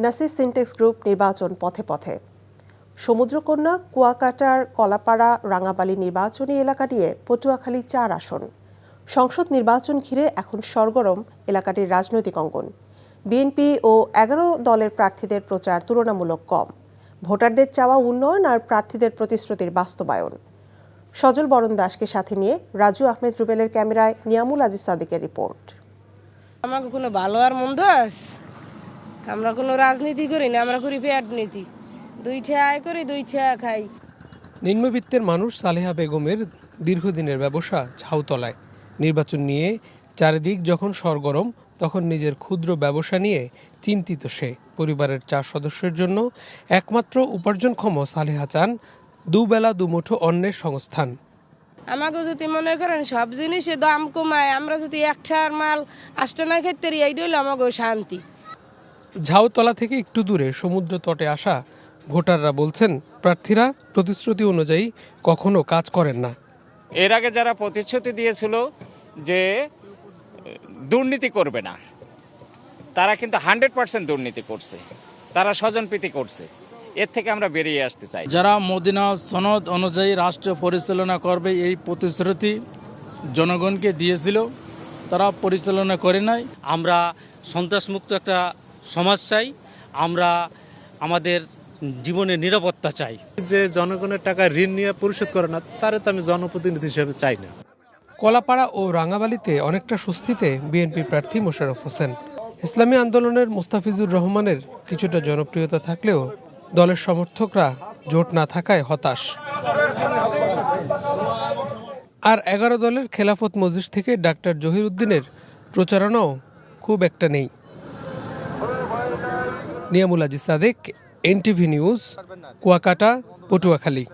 Nasir syntax group নির্বাচন পথে পথে। সমুদ্রকন্যা, কুয়াকাটার কলাপাড়া, রাঙাবালী নির্বাচনী এলাকা নিয়ে পটুয়াখালী 4 আসন। সংসদ নির্বাচন ঘিরে এখন সরগরম এলাকাটির রাজনৈতিক অঙ্গন। বিএনপি ও 11 দলের প্রার্থীদের প্রচার তুলনামূলক কম। ভোটারদের চাওয়া উন্নয়ন আর প্রার্থীদের প্রতিশ্রুতির বাস্তবায়ন। সজল বরণ দাসকে সাথে নিয়ে রাজু আহমেদ রুবেলের ক্যামেরায় নিয়ামুল আজিজ সাদিকের রিপোর্ট। আমাকে কোনো ভালো আর মন্দ আছে, আমরা কোনো রাজনীতি করি না, আমরা করি পেট নীতি। 2 টাকা আয় করি, 2 টাকা খাই। নিম্নবিত্তের মানুষ সালেহা বেগমের দীর্ঘদিনের ব্যবসা ঝাউতলায়। নির্বাচন নিয়ে চারিদিক যখন সরগরম, তখন নিজের ক্ষুদ্র ব্যবসা নিয়ে চিন্তিত সে। পরিবারের 4 সদস্যের জন্য একমাত্র উপার্জনক্ষম সালেহা চান দুবেলা দুমুঠো অন্নের সংস্থান। আমাকে যদি মনে করেন সব জিনিসের দাম কমায়, আমরা যদি 1 টাকার মাল 8 টাকা খেতে এই হইলে আমাকে শান্তি। ঝাউতলা থেকে একটু দূরে সমুদ্র তটে আসা ভোটাররা বলছেন, প্রার্থীরা প্রতিশ্রুতি অনুযায়ী কখনো কাজ করেন না। এর আগে যারা প্রতিশ্রুতি দিয়েছিল যে দুর্নীতি করবে না, তারা কিন্তু 100% দুর্নীতি করছে, তারা স্বজনপ্রীতি করছে। এর থেকে আমরা বেরিয়ে আসতে চাই। যারা মদিনা সনদ অনুযায়ী রাষ্ট্র পরিচালনা করবে এই প্রতিশ্রুতি জনগণকে দিয়েছিল, তারা পরিচালনা করে নাই। আমরা সন্ত্রাসমুক্ত একটা সমাজ চাই, আমরা আমাদের জীবনের নিরাপত্তা চাই। যে জনগণের টাকা ঋণ নিয়ে পরিশোধ করে না, তারে তো আমি জনপ্রতিনিধি হিসেবে চাই না। কলাপাড়া ও রাঙাবালিতে অনেকটা স্বস্তিতে বিএনপি প্রার্থী মোশাররফ হোসেন। ইসলামী আন্দোলনের মোস্তাফিজুর রহমানের কিছুটা জনপ্রিয়তা থাকলেও দলের সমর্থকরা জোট না থাকায় হতাশ। আর 11 দলের খেলাফত মজলিস থেকে ডাক্তার জহির উদ্দিনের প্রচারণাও খুব একটা নেই। নিয়ামুল আজিজ সাদিক, এনটিভি নিউজ, কুয়াকাটা, পটুয়াখালী।